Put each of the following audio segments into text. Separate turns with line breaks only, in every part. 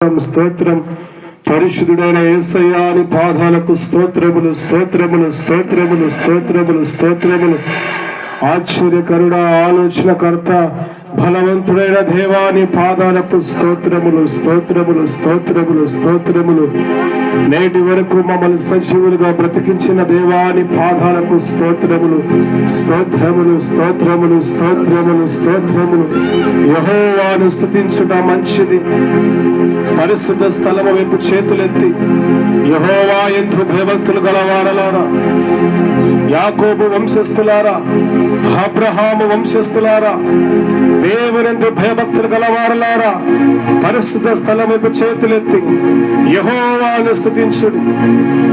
స్తోత్రం. పరిశుద్ధుడైన యేసయ్య నీ పాదాలకు స్తోత్రములు స్తోత్రములు స్తోత్రములు స్తోత్రములు స్తోత్రములు. ఆశ్చర్యకరుడా, ఆలోచనకర్త, బలవంతుడైన దేవాని పాదాలకు స్తోత్రములు స్తోత్రములు స్తోత్రములు స్తోత్రములు. నేటి వరకు మమ్మల్ని సజీవులుగా బ్రతికించిన దేవాని పాదాలకు స్తోత్రములు స్తోత్రములు స్తోత్రములు స్తోత్రములు స్తోత్రములు. యెహోవాను స్తుతించుట మంచిది. పరిశుద్ధ స్థలము వైపు చేతులెత్తి యెహోవా యందు భయభక్తులు గలవారలారా, యాకోబు వంశస్థులారా, అబ్రహాము వంశస్థులారా, దేవునందు భయభక్తులు గలవారలారా, పరిశుద్ధ స్థలం వైపు చేతులెత్తి యెహోవాను స్తుతించుడి.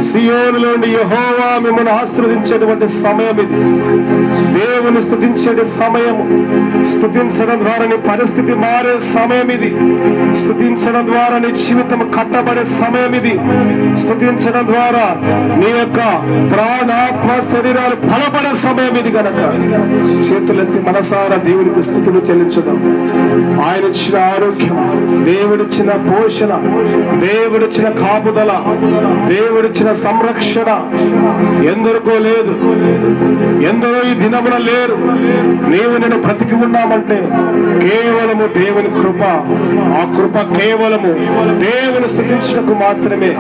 సియోనులోని యెహోవా మిమ్మల్ని ఆశీర్వదించేటువంటి సమయం ఇది. దేవుని స్తుతించే సమయము. స్తుతించడం ద్వారా నీ పరిస్థితి మారే సమయం ఇది. స్తుతించడం ద్వారా నీ జీవితం కట్టబడే సమయం ఇది. స్తుతించడం ద్వారా నీ యొక్క ప్రాణాత్మ శరీరాలు బలపడే సమయం ఇది. గనక చేతులెత్తి మనసారా దేవునికి స్తుతులు చెల్లించుదాం. ఆయన ఇచ్చిన ఆరోగ్యం, దేవుడిచ్చిన పోషణ, దేవుడిచ్చిన కాపుదల, దేవుడిచ్చిన సంరక్షణ ఎందరికో లేదు. ఎందరో ఈ దినమున లేరు. నీవు నేను బ్రతికి ఉన్నామంటే కేవలము దేవుని కృప. ఆ కృప కేవలము దేవుని స్తుతించుటకు మాత్రమే.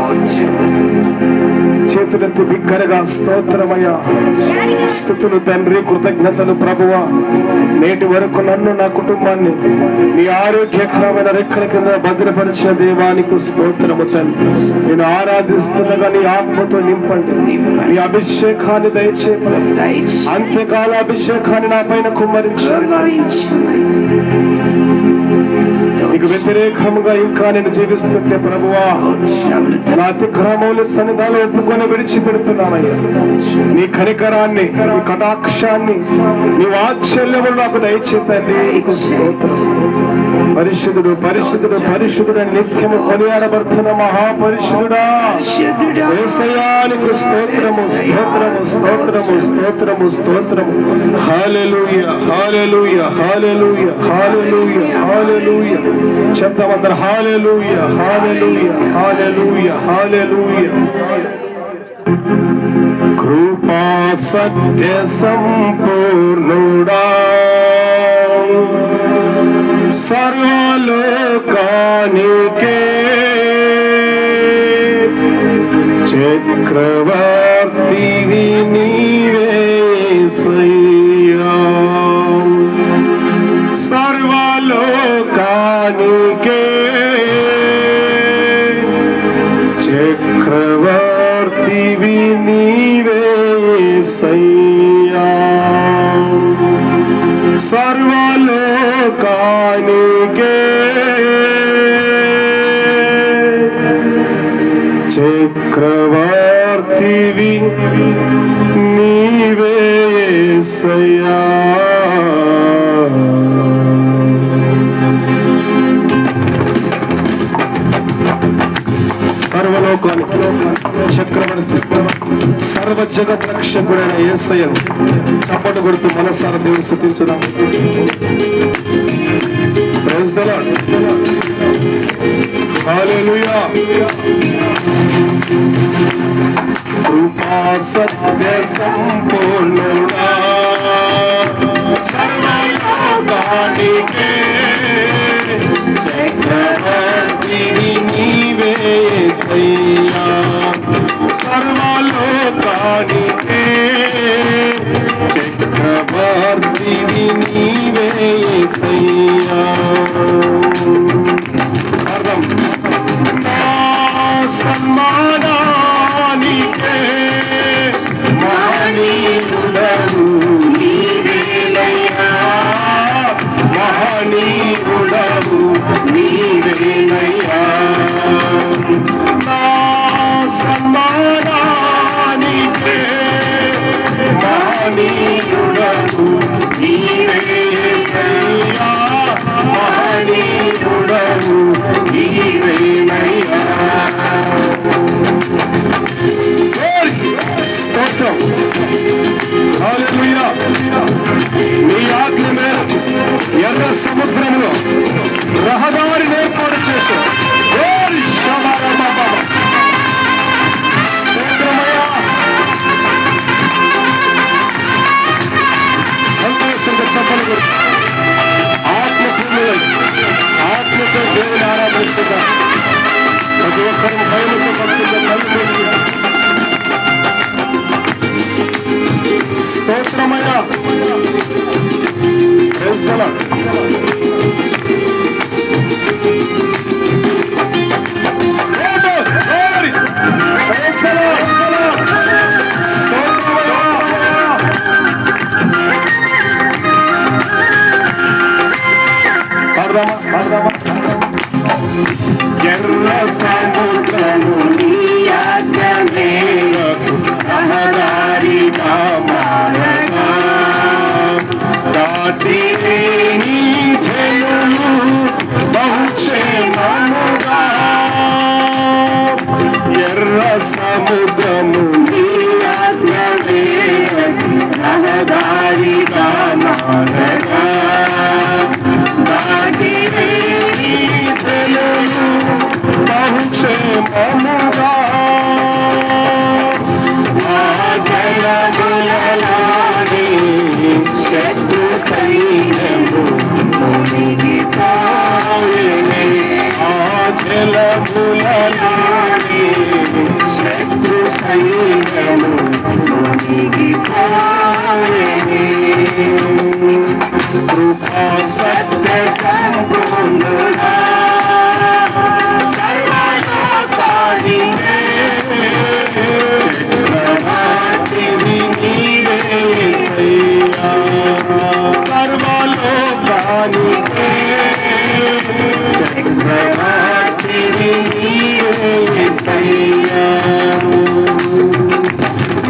చేతులెత్తి బిగ్గరగా స్తోత్రమయ్యా, స్తుతులు తండ్రి, కృతజ్ఞతలు ప్రభువా. నేటి వరకు నన్ను, నా కుటుంబాన్ని నీ ఆరోగ్యకరమైన రెక్కల కింద భద్రపరిచిన దేవానికి స్తోత్రము తండ్రి. నేను ఆరాధిస్తుండగా నీ ఆత్మతో నింపండి. నీ అభిషేకాన్ని దయచేయండి. అంత్యకాల అభిషేకాన్ని నా పైన కుమ్మరించండి. నీకు వ్యతిరేకముగా ఇంకా నేను జీవిస్తుంటే ప్రభువా, నా అతిక్రమముల సన్నిధానం ఒప్పుకొని విడిచిపెడుతున్నానయ్యా. నీ కనికరాన్ని, నీ కటాక్షాన్ని, నీ వాత్సల్యములు నాకు దయచేతండి. పరిశుద్ధుడు పరిశుద్ధుడు పరిశుద్ధుడు నిత్యము కొనియాడబడుతున్న మహాపరిశుద్ధుడా, యేసయ్యానికి స్తోత్రము స్తోత్రము స్తోత్రము స్తోత్రము స్తోత్రము. హల్లెలూయా హల్లెలూయా హల్లెలూయా హల్లెలూయా హల్లెలూయా. చెప్తామందరూ హల్లెలూయా హల్లెలూయా హల్లెలూయా హల్లెలూయా. కృపా సత్య సంపూర్ణుడా, సర్వలోకానికే చక్రవర్తివి నీవే యేసయ్యా. సర్వలోకానికే చక్రవర్తివి నీవే యేసయ్యా. సర్వలోకానికే చక్రవర్తివి నీవే యేసయ్యా. సర్వలోకానికి చక్రవర్తి, సర్వ జగత్ రక్షకుడైన యేసయ్యను చప్పట్లు కొడుతూ మనసారా దేవుని స్తుతించుదాం. Praise the lord. హల్లెలూయా. కృపా సత్య సంపూర్ణుడా, సర్వలోకానికే చక్రవర్తివి నీవే యేసయ్యా. సర్వలోకానికే చక్రవర్తివి నీవే యేసయ్యా. అర్థం. నా సన్మానానికే మహనీయుడవు నీవేనయ్యా, మహనీయుడవు నీవేనయ్యా. నా సన్మానానికే మహనీయుడవు నీవే యేసయ్యా, మహనీయుడవు నీవేనయ్యా. స్తోత్రం. హల్లెలూయా. నీ ఆజ్ఞ మేరకు ఎర్ర సముద్రంలో రహదారిని ఏర్పాటు చేశావు. భయభక్తులుగా ప్రతి ఒక్కరు భయభక్తులుగా కనిపిస్తూ స్తోత్రమయ్యా. ఎర్ర సముద్రము నీ ఆజ్ఞనే రహదారిగా మారగా దాటినే నీ జనులు బహుక్షేమముగా. ఎర్ర సముద్రము నీ ఆజ్ఞనే రహదారిగా మారగా దాటినే నీ జనులు బహుక్షేమముగా. ఆ జలములలానే శత్రు సైన్యము మునిగిపోయెనే. ఆ జలములలానే శత్రు సైన్యము మునిగిపోయెనే. కృపా సత్య సంపూర్ణుడా సర్వలోకానికే చక్రవర్తివి నీవే యేసయ్యా. సర్వలోకానికే చక్రవర్తివి నీవే యేసయ్యా.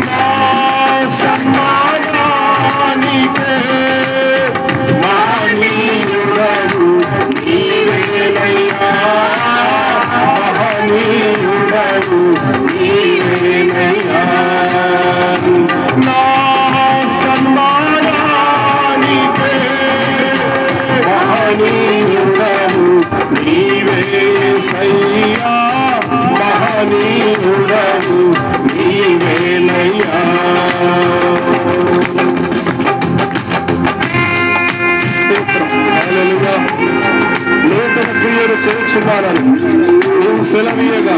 నా సన్మానానికే మహనీయుడవు నీవేనయ్యా. మహనీయుడవు నీవేనయ్యా. నా సన్మానానికే మహనీయుడవు నీవే యేసయ్యా. మహనీయుడవు నీవేనయ్యా. హల్లెలూయా. నూతన క్రియలు చేర్చున్నారని నీవు సెలవీయగా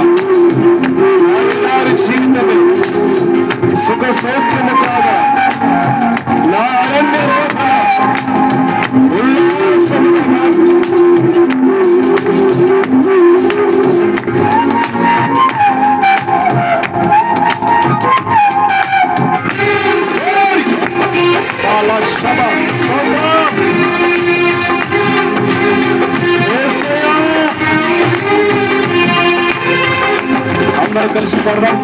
వారి జీవితమే సుఖ సౌఖ్యము కాగా నా అరణ్య లోపల ఉల్లాసముగా అందరూ కలిసి పడదాం.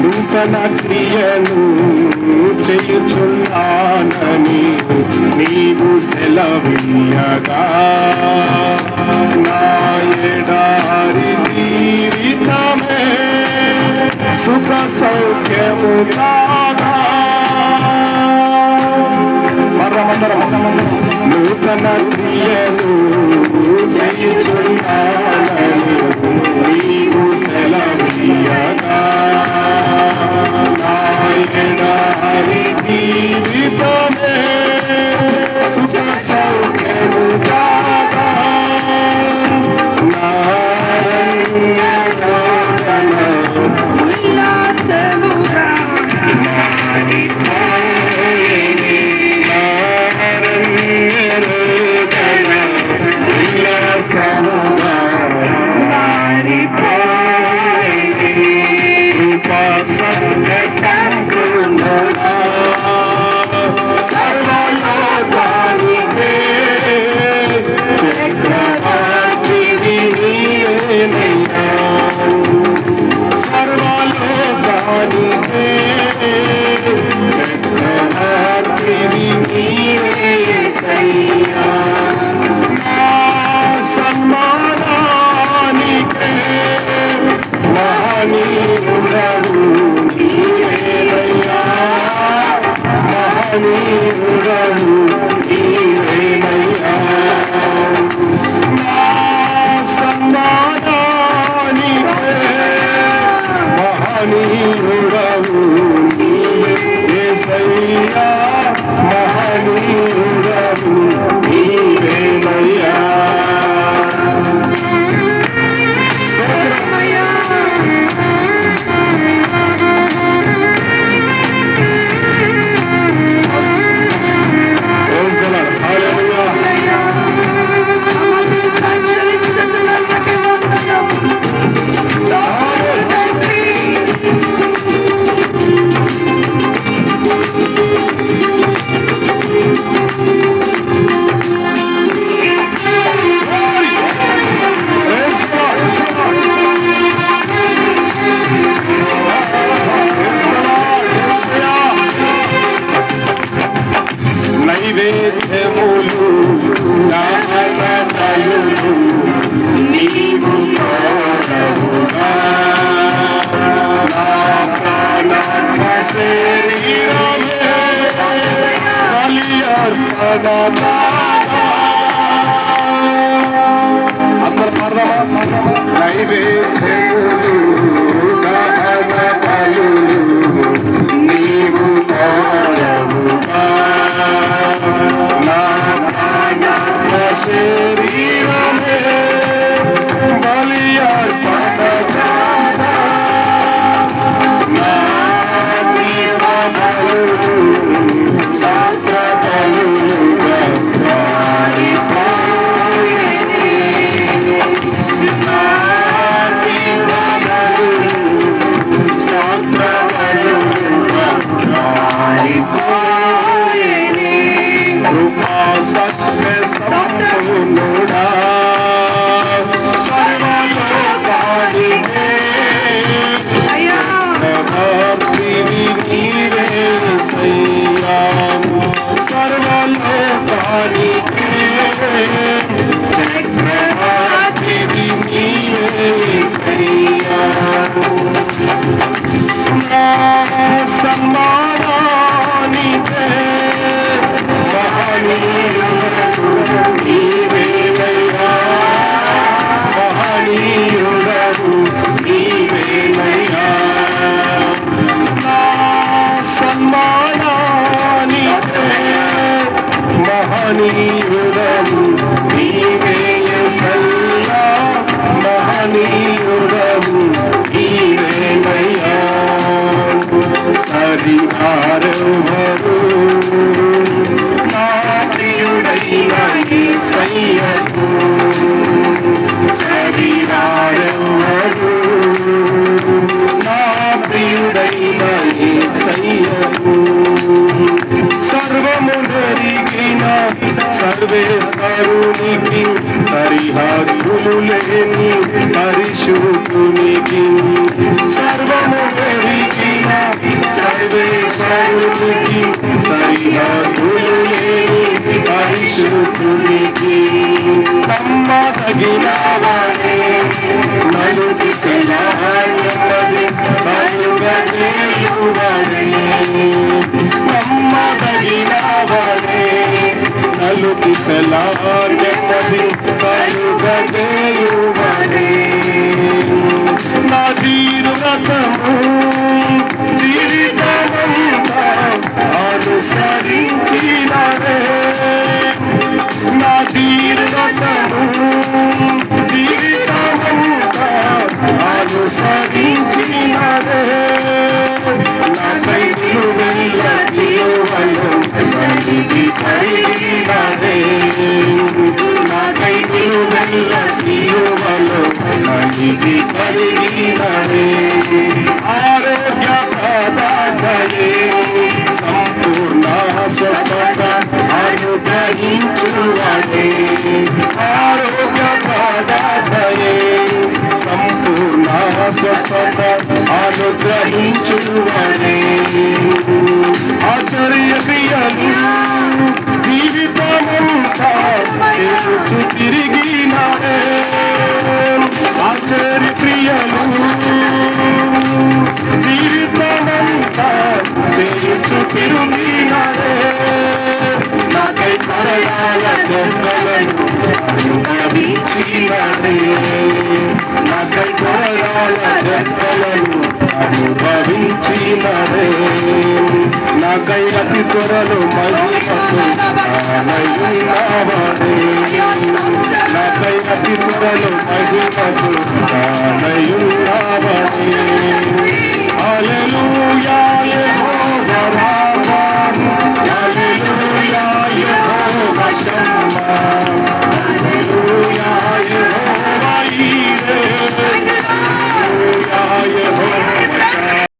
నూతన క్రియను చేయుచున్నానని నీవు సెలవీయగా నా ఎడారి జీవితమే సుఖ సౌఖ్యము కాగా. నూతన క్రియను చేయుచున్నానని నీవు సెలవీయగా నా ఎడారి జీవితమే సుఖ సౌఖ్యము కాగా. నా ఉల్లాసముగా సన్మానానికే మహనీయుడవు నీవేనయ్యా. మహనీయుడవు నీవేనయ్యా. నా సన్మానానికే మహనీయుడవు అందరు పాడదామా? నైవేద్యములు దహన బలులు నీవు కోరవుగా, నా ప్రాణ శరీరమే బలి అర్పణ చేసా, నా జీవ బలులు స్తోత్ర బలులుగా మారిపోయేనే, నా జీవ బలులు స్తోత్ర బలులుగా మారిపోయేనే. కృపా సత్య సంపూర్ణుడా సర్వలోకానికే భక్తిని నీవే సయ్యా, సర్వలోకానికే చక్రవర్తిని నీవే సయ్యా. నా సన్మానానికే మహనీయుడవు నీవేనయ్యా, మహనీయుడవు నీవేనయ్యా. నా సన్మానానికే మహనీయుడవు నీవే యేసయ్యా, మహనీయుడవు నీవేనయ్యా. సరిహారెవ్వరు నా ప్రియుడైన యేసయ్యకు, సరిహారెవ్వరు నా ప్రియుడైన యేసయ్యకు. సర్వమునెరిగిన సర్వేశ్వరునికి సరిహద్దులు లేని పరిశుద్ధునికి, సర్వమునెరిగిన సర్వేశ్వరునికి సరిహద్దులు లేని పరిశుద్ధునికి. నమ్మదగిన వాడే నలు దిశలా బలుగజేయువనే, నమ్మదగిన వాడే నలు దిశలా బలుగజేయువనే. నా జీవితము జీవితమంతా అనుసరించినవే, నా జీవితము జీవితమంతా అనుసరించినవే. నాకై నిలువెల్ల సిలువలో నలిగి కరిగినవే, నాకై నిలువెల్ల సిలువలో నలిగి కరిగినవే. ఆరోగ్య ప్రదాతయే సంపూర్ణ స్వస్థత అనుగ్రహించువనే, ఆరోగ్య ప్రదాతయే సంపూర్ణ స్వస్థత అనుగ్రహించువనే. ఆశ్చర్య క్రియలు జీవితమంతా చేయుచు తిరిగినాడే, ఆశ్చర్య క్రియలు జీవితమంతా చేయుచు తిరిగినాడే. నాకై కరడాల దెబ్బలను అనుభవించినాడే, నాకై కరడాల దెబ్బలను అనుభవించినాడే. నాకై అతి త్వరలో మహిమకు ఆనయున్నావాడే, నాకై అతి త్వరలో మహిమకు ఆనయున్నావాడే. హల్లెలూయా యెహోవా రామా, హల్లెలూయా యెహోవా షమ్మా,